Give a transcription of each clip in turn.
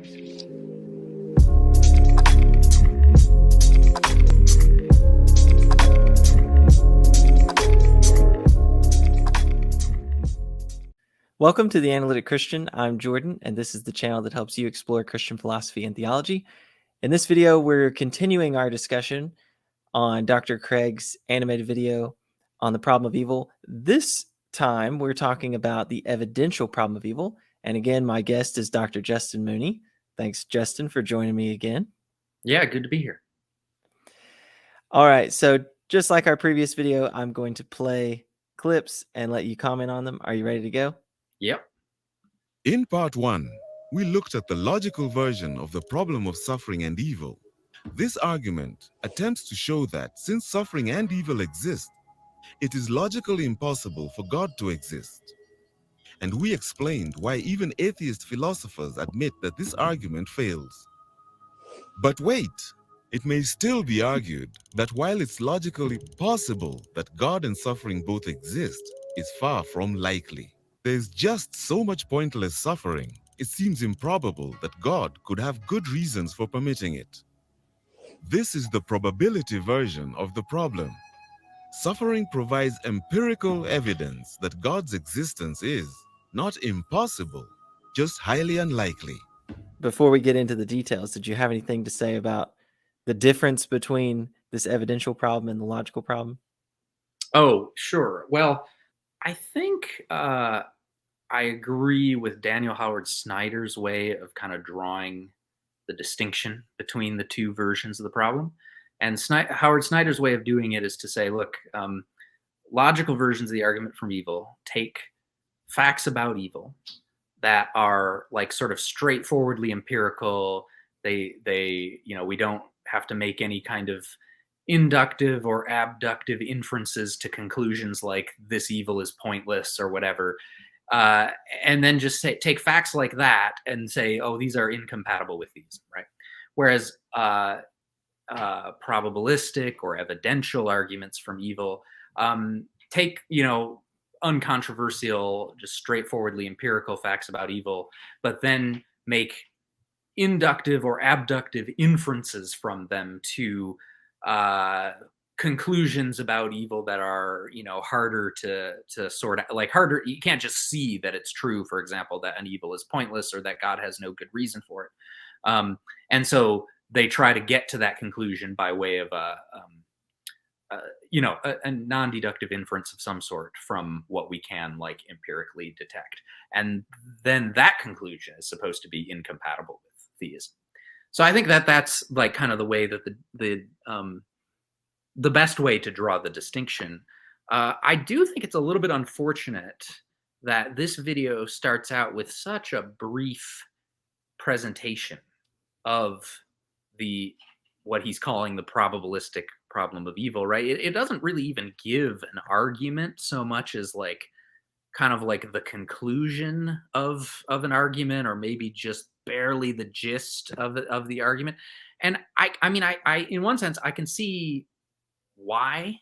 Welcome to The Analytic Christian. I'm Jordan, and this is the channel that helps you explore Christian philosophy and theology. In this video, we're continuing our discussion on Dr. Craig's animated video on the problem of evil. This time, we're talking about the evidential problem of evil. And again, my guest is Dr. Justin Mooney. Thanks, Justin, for joining me again. Yeah, good to be here. All right, so just like our previous video, I'm going to play clips and let you comment on them. Are you ready to go? Yep. In part 1, we looked at the logical version of the problem of suffering and evil. This argument attempts to show that since suffering and evil exist, it is logically impossible for God to exist. And we explained why even atheist philosophers admit that this argument fails. But wait, it may still be argued that while it's logically possible that God and suffering both exist, is far from likely. There's just so much pointless suffering, it seems improbable that God could have good reasons for permitting it. This is the probability version of the problem. Suffering provides empirical evidence that God's existence is not impossible, just highly unlikely. Before we get into the details, did you have anything to say about the difference between this evidential problem and the logical problem? Oh, sure. Well, I think I agree with Daniel Howard Snyder's way of kind of drawing the distinction between the two versions of the problem. And Howard Snyder's way of doing it is to say, look, logical versions of the argument from evil take facts about evil that are like sort of straightforwardly empirical. We don't have to make any kind of inductive or abductive inferences to conclusions like this evil is pointless or whatever. And then just take facts like that and say, oh, these are incompatible with these, right? Whereas probabilistic or evidential arguments from evil take, uncontroversial, just straightforwardly empirical facts about evil, but then make inductive or abductive inferences from them to conclusions about evil that are, harder to sort out, like harder. You can't just see that it's true, for example, that an evil is pointless or that God has no good reason for it. And so they try to get to that conclusion by way of a non-deductive inference of some sort from what we can like empirically detect. And then that conclusion is supposed to be incompatible with theism. So I think that that's like kind of the way that the best way to draw the distinction. I do think it's a little bit unfortunate that this video starts out with such a brief presentation of what he's calling the probabilistic problem of evil, right? It doesn't really even give an argument so much as like kind of like the conclusion of an argument, or maybe just barely the gist of the argument. And I in one sense I can see why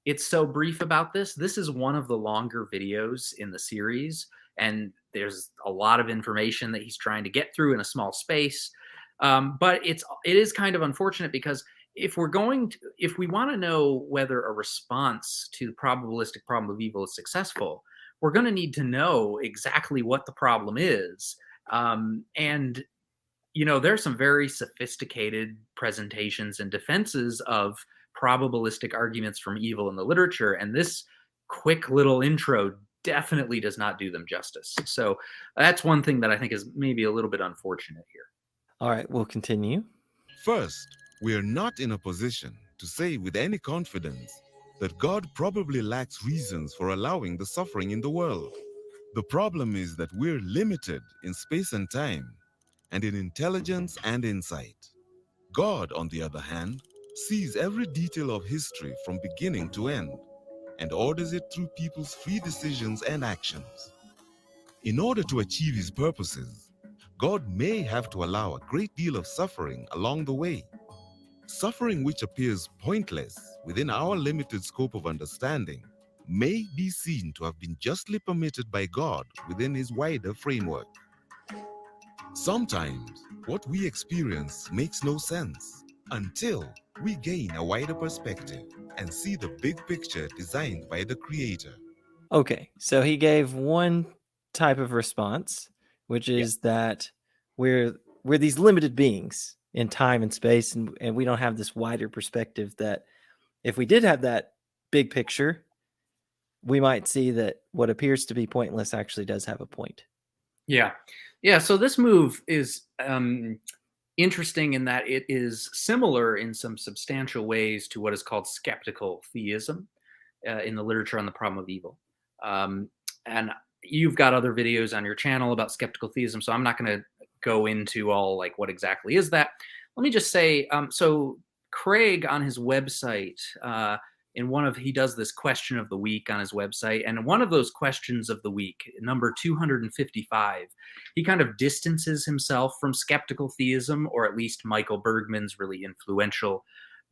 it's so brief about this. This is one of the longer videos in the series, and there's a lot of information that he's trying to get through in a small space. But it is kind of unfortunate, because if we want to know whether a response to the probabilistic problem of evil is successful, we're going to need to know exactly what the problem is. And there are some very sophisticated presentations and defenses of probabilistic arguments from evil in the literature, and this quick little intro definitely does not do them justice. So that's one thing that I think is maybe a little bit unfortunate here. All right, we'll continue. First, we are not in a position to say with any confidence that God probably lacks reasons for allowing the suffering in the world. The problem is that we're limited in space and time, and in intelligence and insight. God, on the other hand, sees every detail of history from beginning to end, and orders it through people's free decisions and actions. In order to achieve his purposes, God may have to allow a great deal of suffering along the way. Suffering which appears pointless within our limited scope of understanding may be seen to have been justly permitted by God within his wider framework. Sometimes, What we experience makes no sense until we gain a wider perspective and see the big picture designed by the Creator. Okay, so he gave one type of response, which Yeah. is that we're these limited beings in time and space, and we don't have this wider perspective that if we did have that big picture, we might see that what appears to be pointless actually does have a point. Yeah. Yeah. So this move is interesting in that it is similar in some substantial ways to what is called skeptical theism in the literature on the problem of evil. Um, and you've got other videos on your channel about skeptical theism, so I'm not going to go into all like what exactly is that. Let me just say, so Craig on his website, he does this question of the week on his website, and one of those questions of the week, number 255, he kind of distances himself from skeptical theism, or at least Michael Bergman's really influential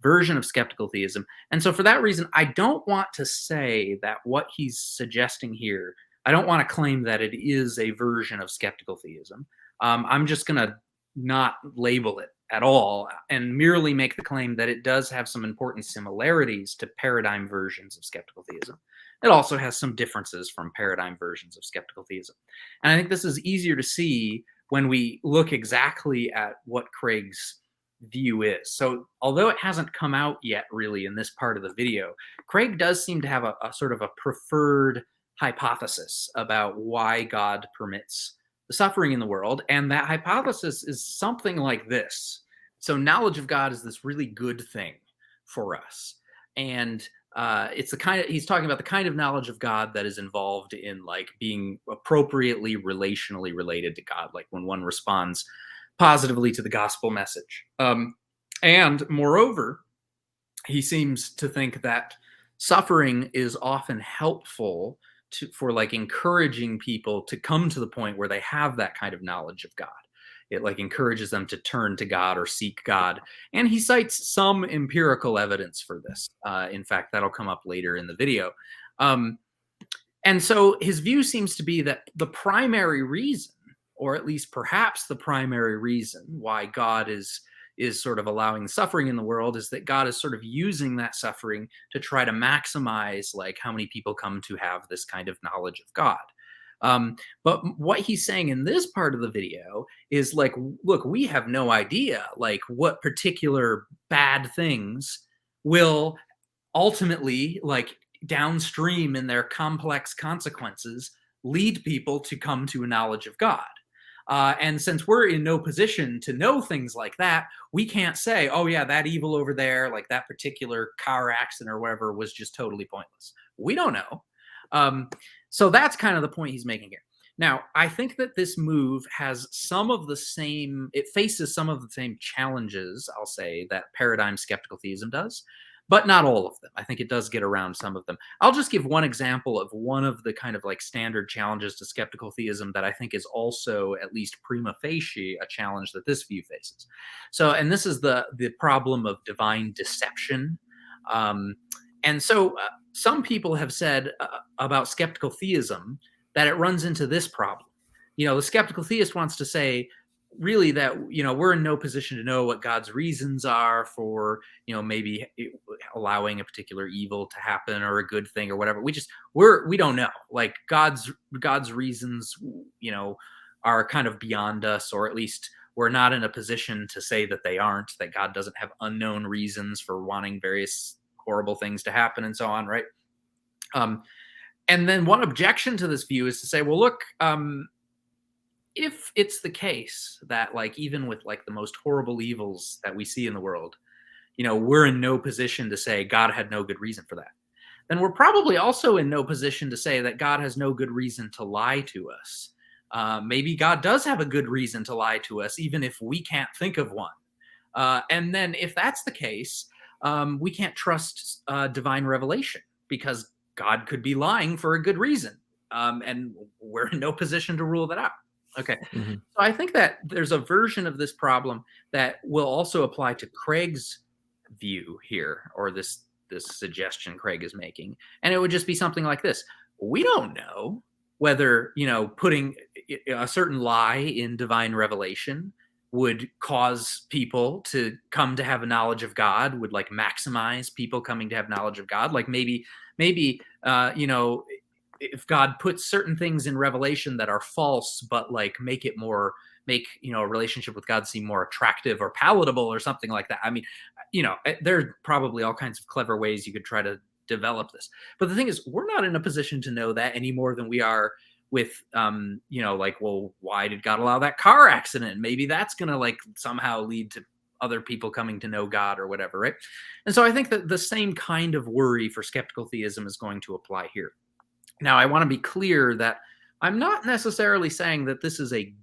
version of skeptical theism. And so for that reason, I don't want to say that what he's suggesting here, I don't want to claim that it is a version of skeptical theism. I'm just going to not label it at all and merely make the claim that it does have some important similarities to paradigm versions of skeptical theism. It also has some differences from paradigm versions of skeptical theism. And I think this is easier to see when we look exactly at what Craig's view is. So although it hasn't come out yet really in this part of the video, Craig does seem to have a sort of a preferred hypothesis about why God permits the suffering in the world. And that hypothesis is something like this. So knowledge of God is this really good thing for us. And it's the kind of, he's talking about the kind of knowledge of God that is involved in like being appropriately relationally related to God, like when one responds positively to the gospel message. And moreover, he seems to think that suffering is often helpful for like encouraging people to come to the point where they have that kind of knowledge of God. It like encourages them to turn to God or seek God. And he cites some empirical evidence for this. In fact, that'll come up later in the video. And so his view seems to be that the primary reason, or at least perhaps the primary reason why God is sort of allowing suffering in the world, is that God is sort of using that suffering to try to maximize like how many people come to have this kind of knowledge of God. But what he's saying in this part of the video is like, look, we have no idea like what particular bad things will ultimately like downstream in their complex consequences lead people to come to a knowledge of God. And since we're in no position to know things like that, we can't say, oh yeah, that evil over there, like that particular car accident or whatever was just totally pointless. We don't know. So that's kind of the point he's making here. Now, I think that this move has some of the same, it faces some of the same challenges, I'll say, that paradigm skeptical theism does, but not all of them. I think it does get around some of them. I'll just give one example of one of the kind of like standard challenges to skeptical theism that I think is also, at least prima facie, a challenge that this view faces. So, and this is the problem of divine deception. And so some people have said about skeptical theism that it runs into this problem. You know, the skeptical theist wants to say, really, that, you know, we're in no position to know what God's reasons are for, you know, maybe allowing a particular evil to happen or a good thing or whatever. We don't know. Like God's reasons, you know, are kind of beyond us, or at least we're not in a position to say that they aren't, that God doesn't have unknown reasons for wanting various horrible things to happen and so on, right? And then one objection to this view is to say, well, look, if it's the case that like even with like the most horrible evils that we see in the world, you know, we're in no position to say God had no good reason for that, then we're probably also in no position to say that God has no good reason to lie to us. Maybe God does have a good reason to lie to us, even if we can't think of one. And then if that's the case, we can't trust divine revelation because God could be lying for a good reason. And we're in no position to rule that out. Okay. Mm-hmm. So I think that there's a version of this problem that will also apply to Craig's view here, or this suggestion Craig is making. And it would just be something like this. We don't know whether, you know, putting a certain lie in divine revelation would cause people to come to have a knowledge of God, would like maximize people coming to have knowledge of God. Like maybe, you know, if God puts certain things in Revelation that are false, but like make you know, a relationship with God seem more attractive or palatable or something like that. I mean, you know, there are probably all kinds of clever ways you could try to develop this. But the thing is, we're not in a position to know that any more than we are with you know, like, well, why did God allow that car accident? Maybe that's gonna like somehow lead to other people coming to know God or whatever, right? And so I think that the same kind of worry for skeptical theism is going to apply here. Now, I want to be clear that I'm not necessarily saying that this is a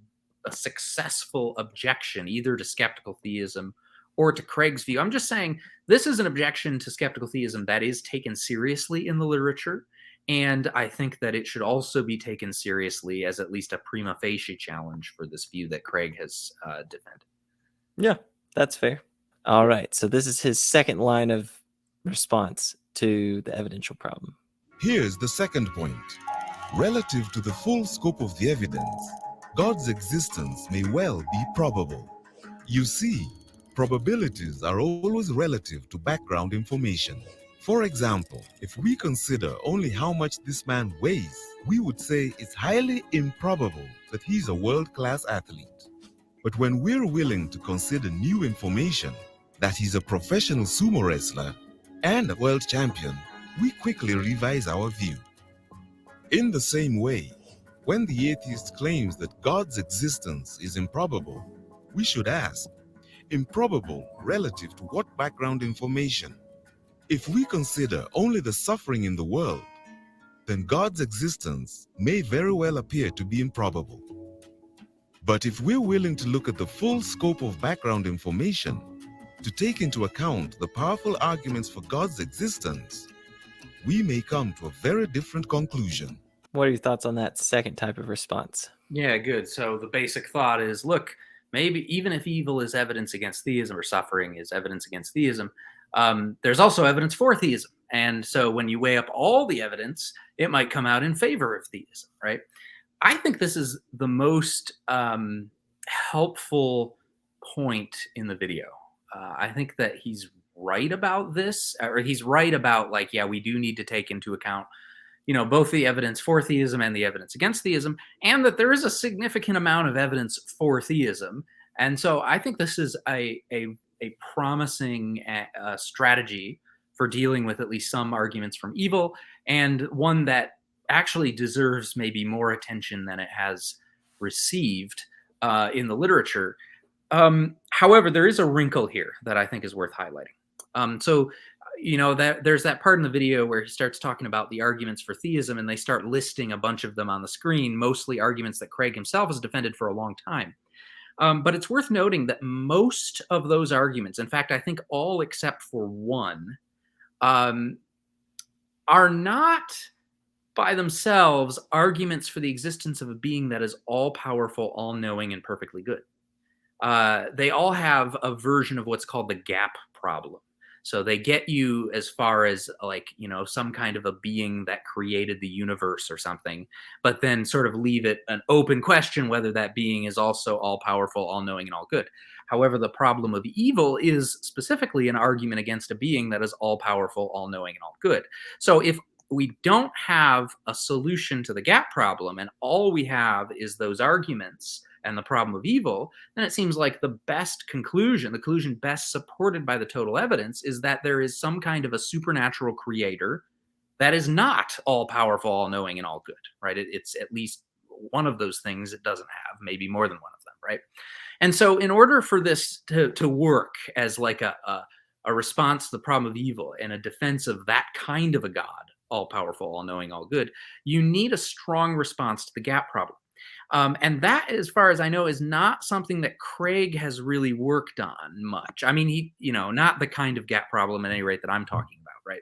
successful objection either to skeptical theism or to Craig's view. I'm just saying this is an objection to skeptical theism that is taken seriously in the literature. And I think that it should also be taken seriously as at least a prima facie challenge for this view that Craig has defended. Yeah, that's fair. All right, so this is his second line of response to the evidential problem. Here's the second point. Relative to the full scope of the evidence, God's existence may well be probable. You see, probabilities are always relative to background information. For example, if we consider only how much this man weighs, we would say it's highly improbable that he's a world-class athlete. But when we're willing to consider new information, that he's a professional sumo wrestler and a world champion, we quickly revise our view. In the same way, when the atheist claims that God's existence is improbable, we should ask, improbable relative to what background information? If we consider only the suffering in the world, then God's existence may very well appear to be improbable. But if we're willing to look at the full scope of background information, to take into account the powerful arguments for God's existence, we may come to a very different conclusion. What are your thoughts on that second type of response? Yeah, good. So the basic thought is, look, maybe even if evil is evidence against theism or suffering is evidence against theism, there's also evidence for theism. And so when you weigh up all the evidence, it might come out in favor of theism, right? I think this is the most helpful point in the video. I think that he's right about this, or he's right about like, yeah, we do need to take into account, you know, both the evidence for theism and the evidence against theism, and that there is a significant amount of evidence for theism. And so I think this is a promising strategy for dealing with at least some arguments from evil, and one that actually deserves maybe more attention than it has received in the literature. However, there is a wrinkle here that I think is worth highlighting. So, you know, that there's that part in the video where he starts talking about the arguments for theism, and they start listing a bunch of them on the screen, mostly arguments that Craig himself has defended for a long time. But it's worth noting that most of those arguments, in fact, I think all except for one, are not by themselves arguments for the existence of a being that is all-powerful, all-knowing, and perfectly good. They all have a version of what's called the gap problem. So they get you as far as like, you know, some kind of a being that created the universe or something, but then sort of leave it an open question whether that being is also all-powerful, all-knowing, and all-good. However, the problem of evil is specifically an argument against a being that is all-powerful, all-knowing, and all-good. So if we don't have a solution to the gap problem and all we have is those arguments and the problem of evil, then it seems like the best conclusion, the conclusion best supported by the total evidence, is that there is some kind of a supernatural creator that is not all-powerful, all-knowing, and all-good, right? It's at least one of those things it doesn't have, maybe more than one of them, right? And so in order for this to work as like a response to the problem of evil and a defense of that kind of a God, all-powerful, all-knowing, all-good, you need a strong response to the gap problem. And that, as far as I know, is not something that Craig has really worked on much. I mean, he, you know, not the kind of gap problem at any rate that I'm talking about, right?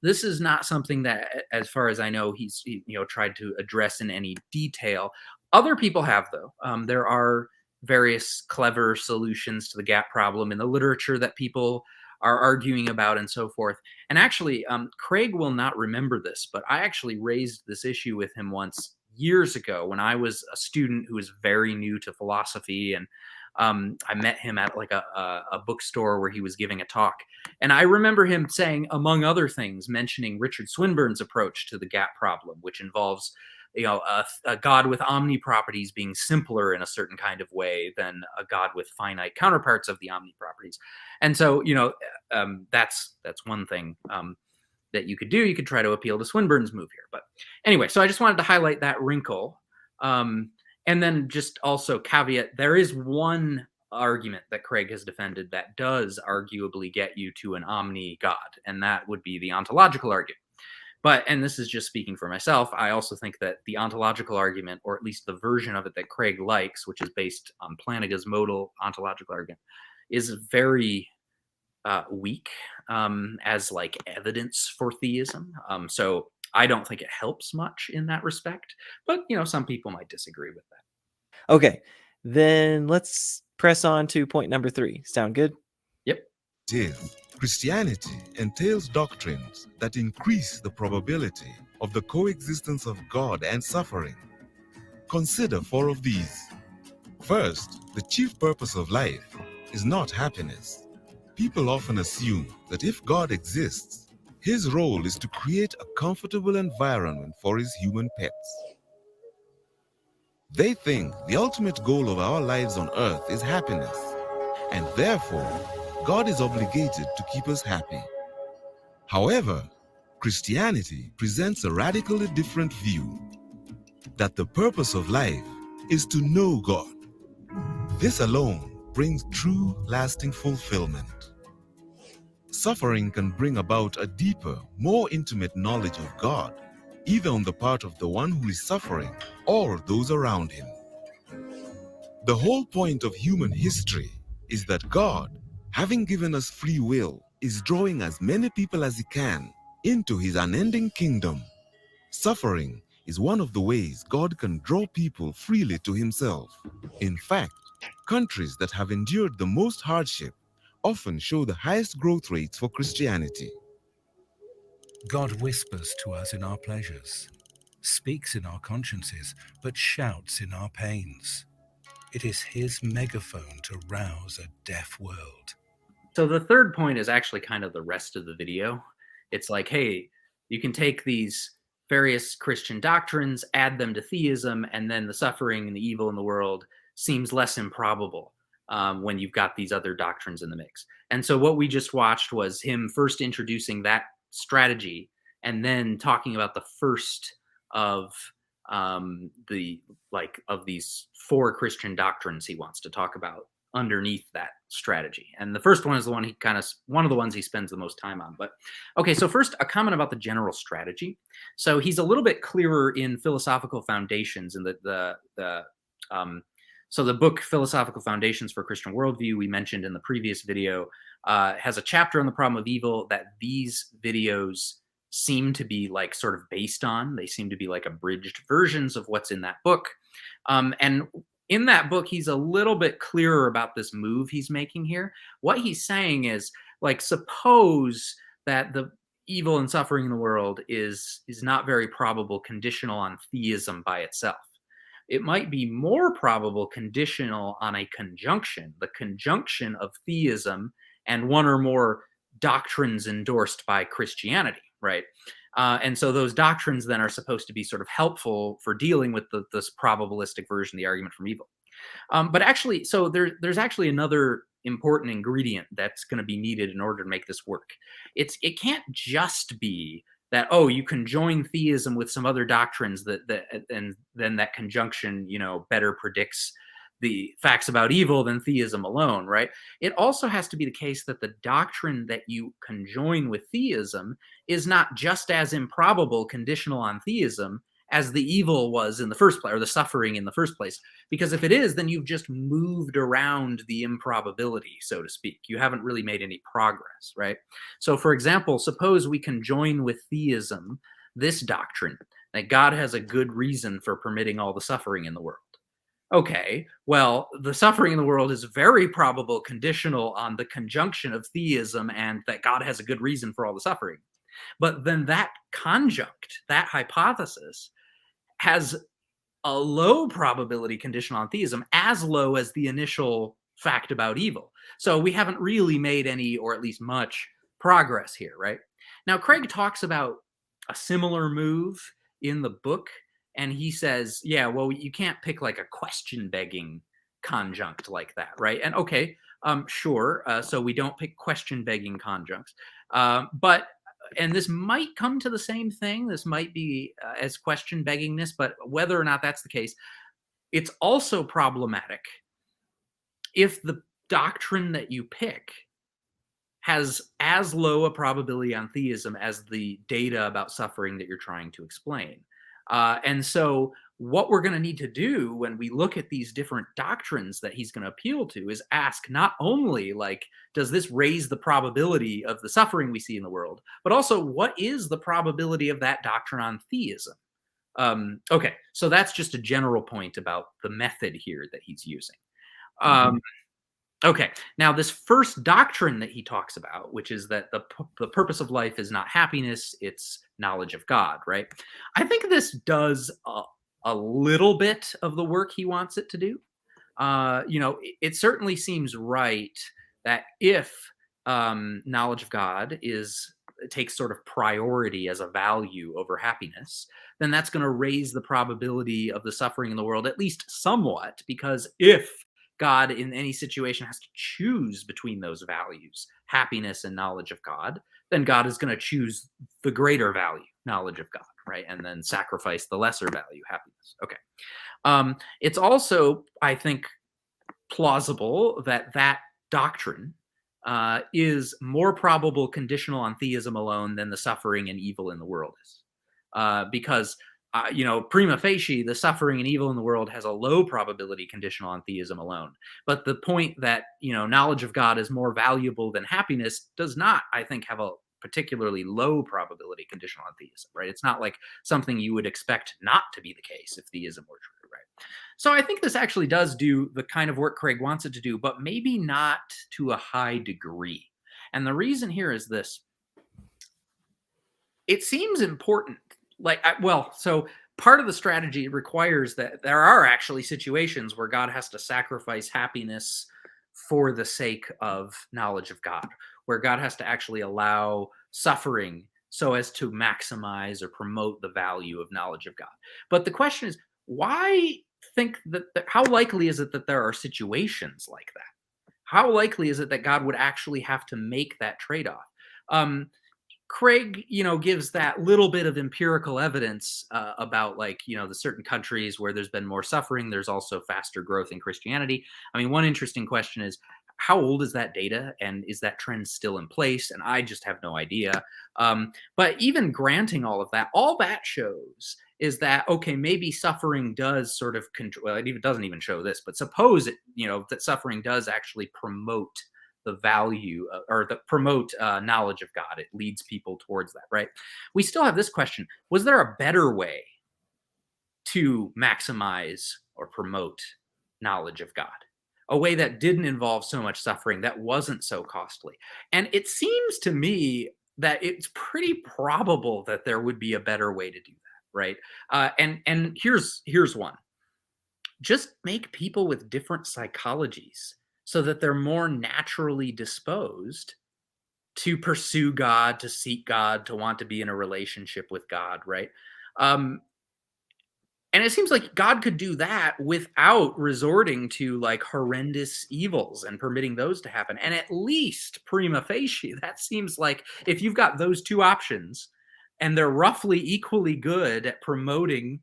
This is not something that, as far as I know, he's, you know, tried to address in any detail. Other people have, though. There are various clever solutions to the gap problem in the literature that people are arguing about and so forth. And actually, Craig will not remember this, but I actually raised this issue with him once years ago when I was a student who was very new to philosophy, and I met him at like a bookstore where he was giving a talk. And I remember him saying, among other things, mentioning Richard Swinburne's approach to the gap problem, which involves a God with omni properties being simpler in a certain kind of way than a God with finite counterparts of the omni properties. And so, that's one thing that you could do. You could try to appeal to Swinburne's move here. But anyway, so I just wanted to highlight that wrinkle. And then just also caveat, there is one argument that Craig has defended that does arguably get you to an omni God, and that would be the ontological argument. But, and this is just speaking for myself, I also think that the ontological argument, or at least the version of it that Craig likes, which is based on Plantinga's modal ontological argument, is very weak as like evidence for theism. So I don't think it helps much in that respect, but some people might disagree with that. Okay, then let's press on to point number 3. Sound good? Yep. Christianity entails doctrines that increase the probability of the coexistence of God and suffering. Consider 4 of these. First, the chief purpose of life is not happiness. People often assume that if God exists, his role is to create a comfortable environment for his human pets. They think the ultimate goal of our lives on earth is happiness, and therefore, God is obligated to keep us happy. However, Christianity presents a radically different view, that the purpose of life is to know God. This alone brings true, lasting fulfillment. Suffering can bring about a deeper, more intimate knowledge of God, either on the part of the one who is suffering or those around him. The whole point of human history is that God, having given us free will, is drawing as many people as he can into his unending kingdom. Suffering is one of the ways God can draw people freely to himself. In fact, countries that have endured the most hardship often show the highest growth rates for Christianity. God whispers to us in our pleasures, speaks in our consciences, but shouts in our pains. It is his megaphone to rouse a deaf world. So the third point is actually kind of the rest of the video. It's like, hey, you can take these various Christian doctrines, add them to theism, and then the suffering and the evil in the world seems less improbable when you've got these other doctrines in the mix. And so what we just watched was him first introducing that strategy and then talking about the first of these 4 Christian doctrines he wants to talk about underneath that strategy. And the first one is the one one of the ones he spends the most time on. But okay, so first a comment about the general strategy. So he's a little bit clearer in Philosophical Foundations, and so the book Philosophical Foundations for Christian Worldview we mentioned in the previous video has a chapter on the problem of evil that these videos seem to be like sort of based on. They seem to be like abridged versions of what's in that book. And in that book, he's a little bit clearer about this move he's making here. What he's saying is, like, suppose that the evil and suffering in the world is not very probable conditional on theism by itself. It might be more probable conditional on a conjunction, the conjunction of theism and one or more doctrines endorsed by Christianity, right? And so those doctrines then are supposed to be sort of helpful for dealing with this probabilistic version of the argument from evil. But actually, so there's actually another important ingredient that's going to be needed in order to make this work. It can't just be that, oh, you can join theism with some other doctrines and then that conjunction, better predicts the facts about evil than theism alone, right? It also has to be the case that the doctrine that you conjoin with theism is not just as improbable conditional on theism as the evil was in the first place, or the suffering in the first place. Because if it is, then you've just moved around the improbability, so to speak. You haven't really made any progress, right? So for example, suppose we conjoin with theism this doctrine, that God has a good reason for permitting all the suffering in the world. Okay, well, the suffering in the world is very probable conditional on the conjunction of theism and that God has a good reason for all the suffering. But then that conjunct, that hypothesis, has a low probability condition on theism, as low as the initial fact about evil. So we haven't really made any, or at least much, progress here, right? Now, Craig talks about a similar move in the book, and he says, yeah, well, you can't pick like a question-begging conjunct like that, right? And okay, sure, so we don't pick question-begging conjuncts. And this might come to the same thing. This might be as question-beggingness, but whether or not that's the case, it's also problematic if the doctrine that you pick has as low a probability on theism as the data about suffering that you're trying to explain. And so what we're going to need to do when we look at these different doctrines that he's going to appeal to is ask not only, like, does this raise the probability of the suffering we see in the world, but also what is the probability of that doctrine on theism? Okay, so that's just a general point about the method here that he's using. Okay, now this first doctrine that he talks about, which is that the purpose of life is not happiness, it's knowledge of God, right? I think this does a little bit of the work he wants it to do. It certainly seems right that if knowledge of God takes sort of priority as a value over happiness, then that's going to raise the probability of the suffering in the world at least somewhat, because if God in any situation has to choose between those values, happiness and knowledge of God, then God is going to choose the greater value, knowledge of God, right? And then sacrifice the lesser value, happiness. Okay. It's also, I think, plausible that that doctrine is more probable conditional on theism alone than the suffering and evil in the world is. Because prima facie, the suffering and evil in the world has a low probability conditional on theism alone. But the point that, knowledge of God is more valuable than happiness does not, I think, have a particularly low probability conditional on theism, right? It's not like something you would expect not to be the case if theism were true, right? So I think this actually does do the kind of work Craig wants it to do, but maybe not to a high degree. And the reason here is this. It seems important. So part of the strategy requires that there are actually situations where God has to sacrifice happiness for the sake of knowledge of God, where God has to actually allow suffering so as to maximize or promote the value of knowledge of God. But the question is, why think how likely is it that there are situations like that? How likely is it that God would actually have to make that trade-off? Craig, gives that little bit of empirical evidence about, the certain countries where there's been more suffering. There's also faster growth in Christianity. I mean, one interesting question is, how old is that data, and is that trend still in place? And I just have no idea. But even granting all of that, all that shows is that, okay, maybe suffering does sort of control. Well, it doesn't even show this, but suppose that suffering does actually promote the value promote knowledge of God. It leads people towards that, right? We still have this question. Was there a better way to maximize or promote knowledge of God? A way that didn't involve so much suffering, that wasn't so costly? And it seems to me that it's pretty probable that there would be a better way to do that, right? And here's one. Just make people with different psychologies so that they're more naturally disposed to pursue God, to seek God, to want to be in a relationship with God, right? And it seems like God could do that without resorting to horrendous evils and permitting those to happen. And at least prima facie, that seems like if you've got those two options and they're roughly equally good at promoting,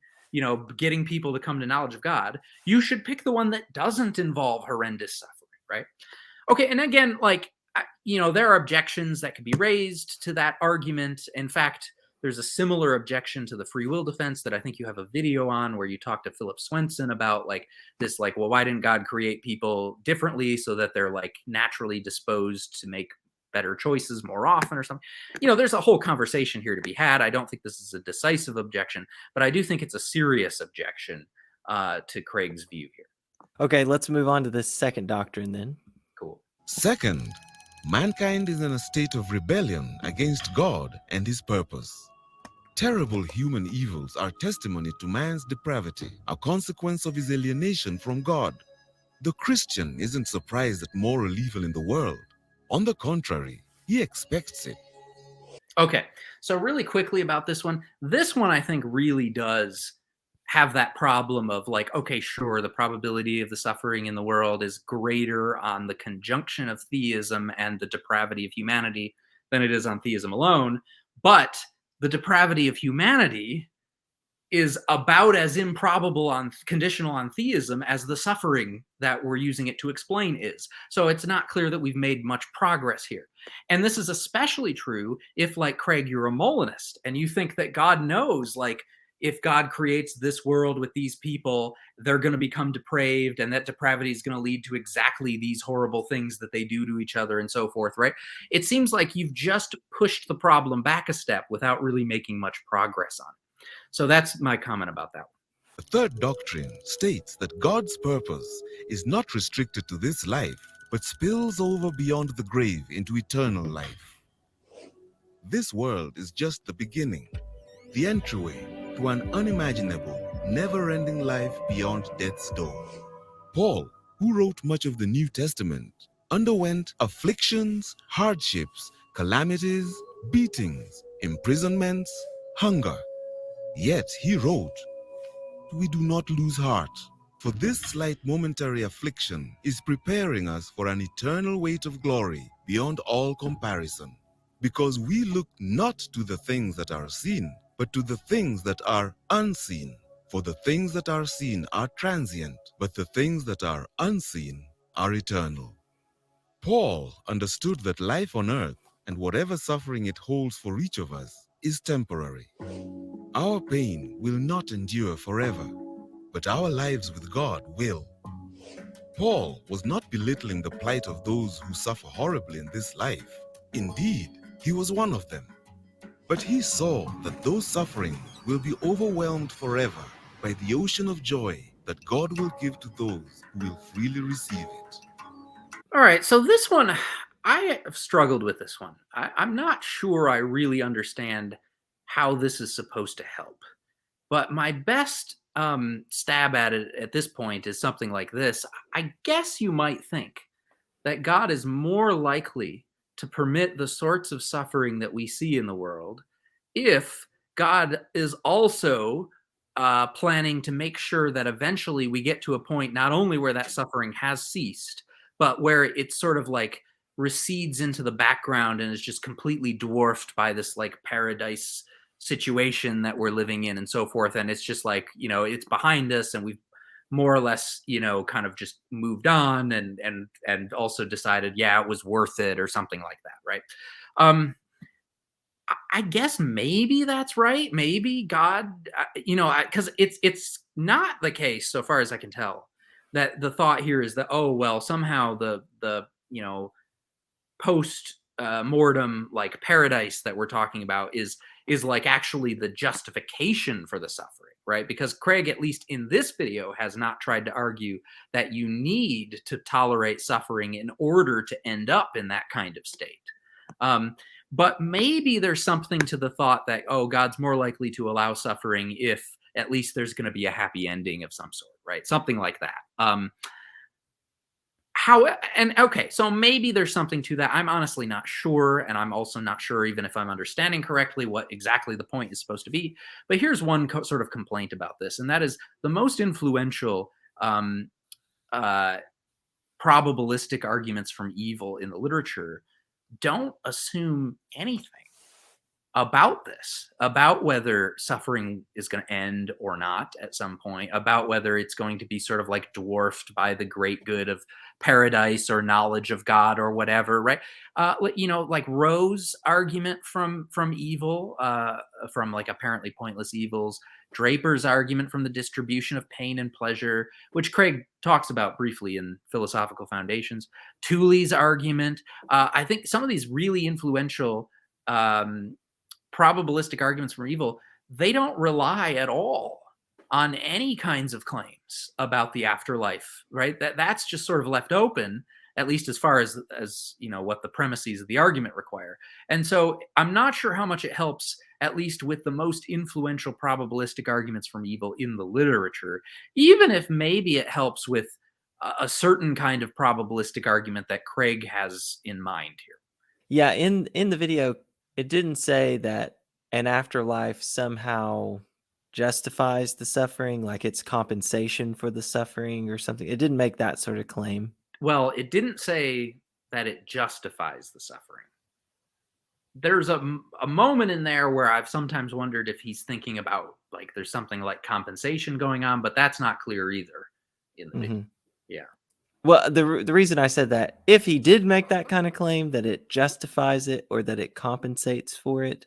getting people to come to knowledge of God, you should pick the one that doesn't involve horrendous suffering. Right. Okay. And again, there are objections that could be raised to that argument. In fact, there's a similar objection to the free will defense that I think you have a video on, where you talk to Philip Swenson about this, well, why didn't God create people differently so that they're naturally disposed to make better choices more often or something? There's a whole conversation here to be had. I don't think this is a decisive objection, but I do think it's a serious objection to Craig's view here. Okay, let's move on to the second doctrine then. Cool. Second, mankind is in a state of rebellion against God and his purpose. Terrible human evils are testimony to man's depravity, a consequence of his alienation from God. The Christian isn't surprised at moral evil in the world. On the contrary, he expects it. Okay, so really quickly about this one I think really does have that problem of like, okay, sure, the probability of the suffering in the world is greater on the conjunction of theism and the depravity of humanity than it is on theism alone. But the depravity of humanity is about as improbable on conditional on theism as the suffering that we're using it to explain is. So it's not clear that we've made much progress here. And this is especially true if, like Craig, you're a Molinist and you think that God knows, like, if God creates this world with these people, they're going to become depraved, and that depravity is going to lead to exactly these horrible things that they do to each other and so forth, right? It seems like you've just pushed the problem back a step without really making much progress on it. So that's my comment about that one. The third doctrine states that God's purpose is not restricted to this life, but spills over beyond the grave into eternal life. This world is just the beginning, the entryway to an unimaginable, never-ending life beyond death's door. Paul, who wrote much of the New Testament, underwent afflictions, hardships, calamities, beatings, imprisonments, hunger. Yet he wrote, "We do not lose heart, for this slight momentary affliction is preparing us for an eternal weight of glory beyond all comparison. Because we look not to the things that are seen, but to the things that are unseen. For the things that are seen are transient, but the things that are unseen are eternal." Paul understood that life on earth and whatever suffering it holds for each of us is temporary. Our pain will not endure forever, but our lives with God will. Paul was not belittling the plight of those who suffer horribly in this life. Indeed, he was one of them. But he saw that those sufferings will be overwhelmed forever by the ocean of joy that God will give to those who will freely receive it. All right, so this one, I have struggled with this one. I'm not sure I really understand how this is supposed to help. But my best stab at it at this point is something like this. I guess you might think that God is more likely to permit the sorts of suffering that we see in the world if God is also planning to make sure that eventually we get to a point not only where that suffering has ceased, but where it sort of like recedes into the background and is just completely dwarfed by this like paradise situation that we're living in and so forth. And it's just like, it's behind us and we've more or less, kind of just moved on and also decided, yeah, it was worth it or something like that. Right. I guess maybe that's right. Maybe God, because it's not the case so far as I can tell that the thought here is that, oh, well, somehow the post mortem like paradise that we're talking about is like actually the justification for the suffering, right? Because Craig, at least in this video, has not tried to argue that you need to tolerate suffering in order to end up in that kind of state. But maybe there's something to the thought that, oh, God's more likely to allow suffering if at least there's going to be a happy ending of some sort, right? Something like that. Okay, so maybe there's something to that. I'm honestly not sure, and I'm also not sure even if I'm understanding correctly what exactly the point is supposed to be. But here's one sort of complaint about this, and that is the most influential probabilistic arguments from evil in the literature don't assume anything about this, about whether suffering is going to end or not at some point, about whether it's going to be sort of like dwarfed by the great good of paradise or knowledge of God or whatever, right? Like Rowe's argument from evil, from like apparently pointless evils, Draper's argument from the distribution of pain and pleasure, which Craig talks about briefly in Philosophical Foundations, Tooley's argument. I think some of these really influential probabilistic arguments from evil, they don't rely at all on any kinds of claims about the afterlife, right? That's just sort of left open. at least as far as what the premises of the argument require. And so I'm not sure how much it helps, at least with the most influential probabilistic arguments from evil in the literature, even if maybe it helps with a certain kind of probabilistic argument that Craig has in mind here. Yeah, in the video, it didn't say that an afterlife somehow justifies the suffering, like it's compensation for the suffering or something. It didn't make that sort of claim. Well, it didn't say that it justifies the suffering. There's a moment in there where I've sometimes wondered if he's thinking about, like, there's something like compensation going on, but that's not clear either in the video. Yeah. Well, the reason I said that, if he did make that kind of claim that it justifies it or that it compensates for it,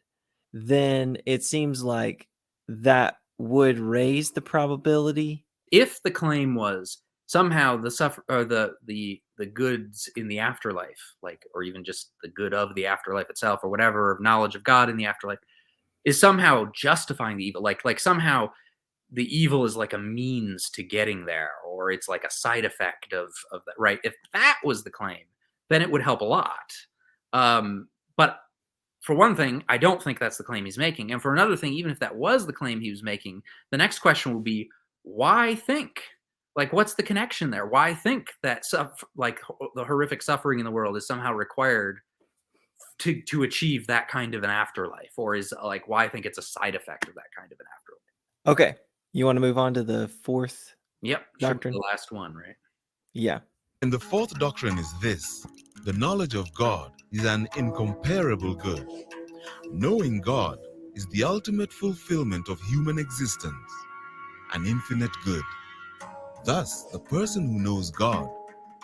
then it seems like that would raise the probability. If the claim was somehow the goods in the afterlife, like, or even just the good of the afterlife itself, or whatever, of knowledge of God in the afterlife, is somehow justifying the evil, like somehow the evil is like a means to getting there, or it's like a side effect of that, right? If that was the claim, then it would help a lot. But for one thing, I don't think that's the claim he's making. And for another thing, even if that was the claim he was making, the next question will be, why think? Like, what's the connection there? Why think that the horrific suffering in the world is somehow required to achieve that kind of an afterlife? Or is, like, why think it's a side effect of that kind of an afterlife? Okay. You want to move on to the fourth doctrine? The last one, right? Yeah. And the fourth doctrine is this: the knowledge of God is an incomparable good. Knowing God is the ultimate fulfillment of human existence, an infinite good. Thus, the person who knows God,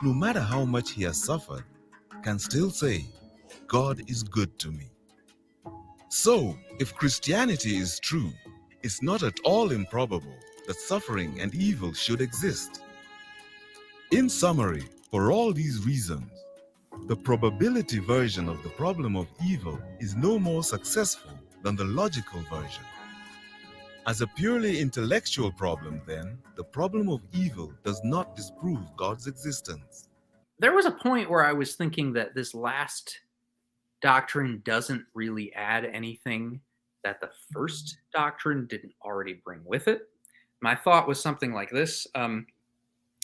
no matter how much he has suffered, can still say, God is good to me. So, if Christianity is true, it's not at all improbable that suffering and evil should exist. In summary, for all these reasons, the probability version of the problem of evil is no more successful than the logical version. As a purely intellectual problem, then, the problem of evil does not disprove God's existence. There was a point where I was thinking that this last doctrine doesn't really add anything that the first doctrine didn't already bring with it. My thought was something like this.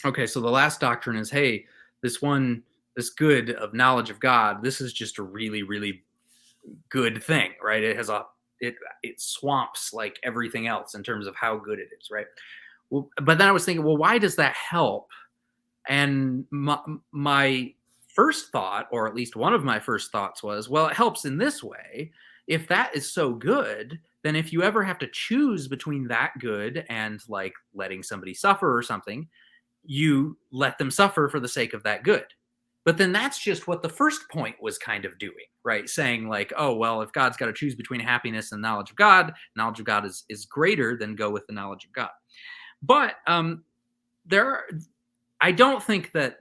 Okay, so the last doctrine is, hey, this good of knowledge of God, this is just a really, really good thing, right? It swamps like everything else in terms of how good it is, right? Well, but then I was thinking, well, why does that help? And my first thought, or at least one of my first thoughts, was, well, it helps in this way. If that is so good, then if you ever have to choose between that good and, like, letting somebody suffer or something, you let them suffer for the sake of that good. But then that's just what the first point was kind of doing, right? Saying, like, oh, well, if God's got to choose between happiness and knowledge of God is greater, than go with the knowledge of God. But I don't think that,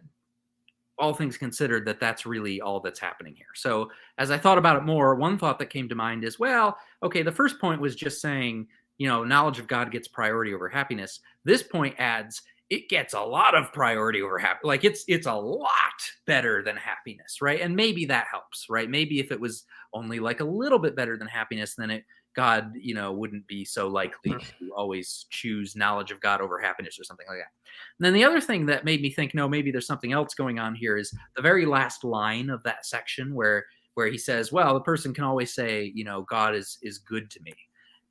all things considered, that that's really all that's happening here. So as I thought about it more, one thought that came to mind is, well, okay, the first point was just saying, knowledge of God gets priority over happiness. This point adds, it gets a lot of priority over happiness. Like, it's a lot better than happiness, right? And maybe that helps, right? Maybe if it was only like a little bit better than happiness, then God, wouldn't be so likely to always choose knowledge of God over happiness or something like that. And then the other thing that made me think, no, maybe there's something else going on here, is the very last line of that section where he says, well, the person can always say, God is good to me.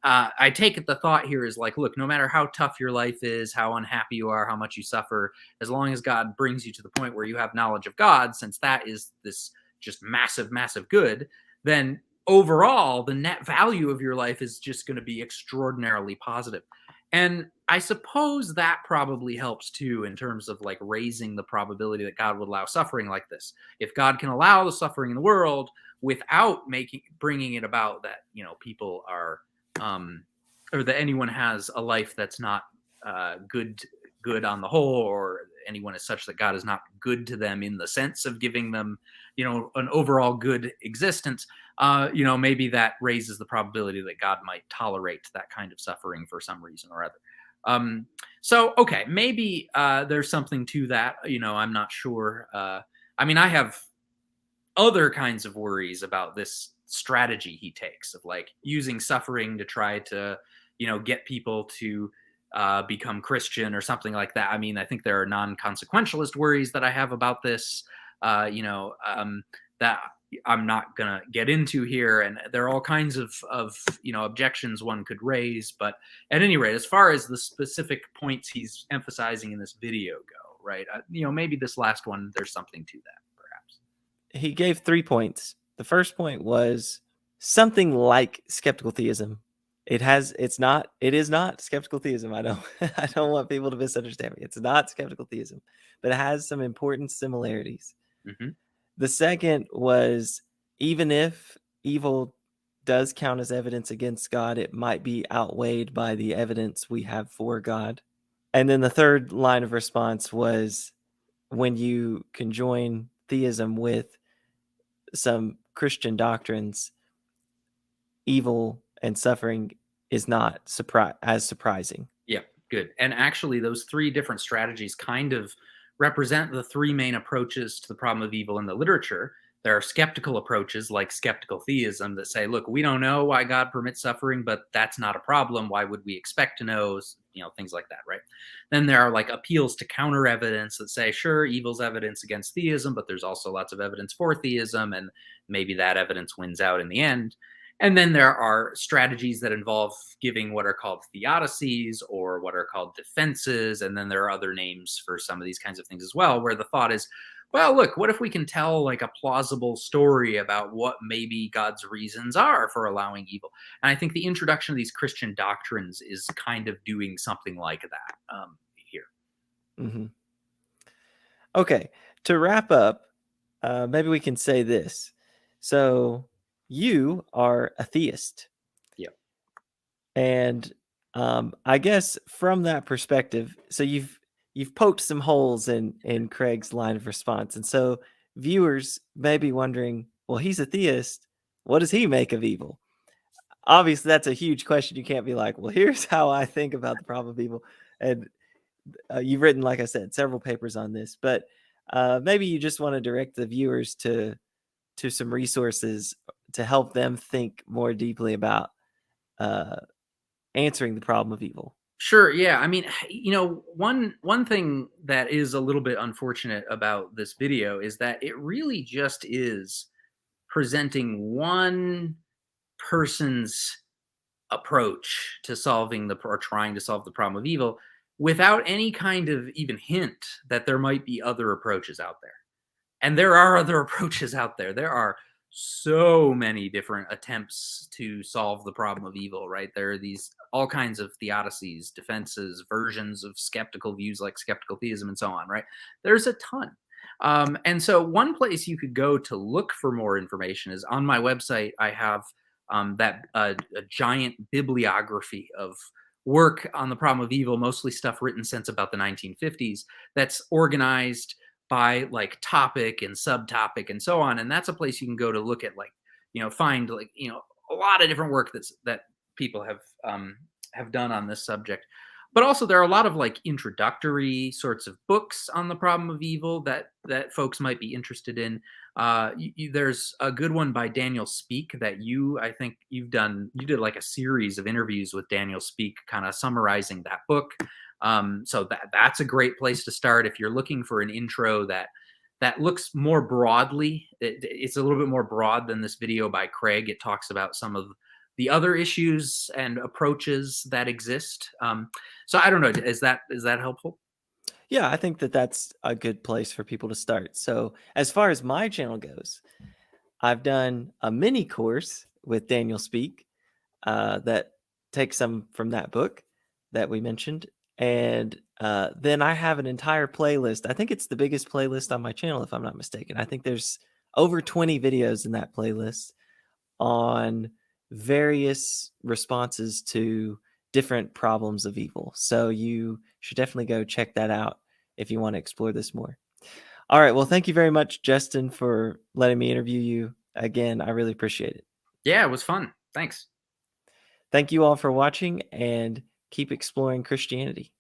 I take it the thought here is, like, look, no matter how tough your life is, how unhappy you are, how much you suffer, as long as God brings you to the point where you have knowledge of God, since that is this just massive, massive good, then overall, the net value of your life is just going to be extraordinarily positive. And I suppose that probably helps too, in terms of, like, raising the probability that God would allow suffering like this. If God can allow the suffering in the world without bringing it about that, people are, or that anyone has a life that's not good on the whole, or anyone is such that God is not good to them in the sense of giving them, an overall good existence, maybe that raises the probability that God might tolerate that kind of suffering for some reason or other. So, okay, maybe there's something to that. I'm not sure. I mean, I have other kinds of worries about this strategy he takes of like using suffering to try to, get people to become Christian or something like that. I mean, I think there are non-consequentialist worries that I have about this, that I'm not gonna get into here, and there are all kinds of objections one could raise. But at any rate, as far as the specific points he's emphasizing in this video go, right? Maybe this last one, there's something to that, perhaps. He gave 3 points. The first point was something like skeptical theism. It is not skeptical theism. I don't want people to misunderstand me. It's not skeptical theism, but it has some important similarities. Mm-hmm. The second was, even if evil does count as evidence against God, it might be outweighed by the evidence we have for God. And then the third line of response was, when you conjoin theism with some Christian doctrines, evil and suffering is not as surprising. Yeah, good. And actually, those 3 different strategies kind of represent the 3 main approaches to the problem of evil in the literature. There are skeptical approaches like skeptical theism that say, look, we don't know why God permits suffering, but that's not a problem. Why would we expect to know? Things like that, right? Then there are like appeals to counter evidence that say, sure, evil's evidence against theism, but there's also lots of evidence for theism, and maybe that evidence wins out in the end. And then there are strategies that involve giving what are called theodicies or what are called defenses. And then there are other names for some of these kinds of things as well, where the thought is, well, look, what if we can tell like a plausible story about what maybe God's reasons are for allowing evil? And I think the introduction of these Christian doctrines is kind of doing something like that here. Mm-hmm. Okay, to wrap up, maybe we can say this. So you are a theist. Yeah. And I guess from that perspective, so you've poked some holes in Craig's line of response. And so viewers may be wondering, well, he's a theist. What does he make of evil? Obviously, that's a huge question. You can't be like, well, here's how I think about the problem of evil. And you've written, like I said, several papers on this. But maybe you just want to direct the viewers to some resources to help them think more deeply about answering the problem of evil. Sure. Yeah. I mean, one thing that is a little bit unfortunate about this video is that it really just is presenting one person's approach to solving or trying to solve the problem of evil without any kind of even hint that there might be other approaches out there. And there are other approaches out there. There are so many different attempts to solve the problem of evil, right? There are all kinds of theodicies, defenses, versions of skeptical views like skeptical theism and so on, right? There's a ton. And so one place you could go to look for more information is on my website. I have a giant bibliography of work on the problem of evil, mostly stuff written since about the 1950s, that's organized by like topic and subtopic and so on. And that's a place you can go to look at, like, find like, a lot of different work that people have done on this subject. But also there are a lot of like introductory sorts of books on the problem of evil that folks might be interested in. There's a good one by Daniel Speak that I think you did like a series of interviews with Daniel Speak, kind of summarizing that book. So that's a great place to start if you're looking for an intro that looks more broadly. It's a little bit more broad than this video by Craig. It talks about some of the other issues and approaches that exist. So I don't know, is that helpful? Yeah, I think that's a good place for people to start. So as far as my channel goes, I've done a mini course with Daniel Speak that takes some from that book that we mentioned. And then I have an entire playlist. I think it's the biggest playlist on my channel, if I'm not mistaken. I think there's over 20 videos in that playlist on various responses to different problems of evil. So you should definitely go check that out if you want to explore this more. All right. Well, thank you very much, Justin, for letting me interview you again. I really appreciate it. Yeah, it was fun. Thanks. Thank you all for watching, and keep exploring Christianity.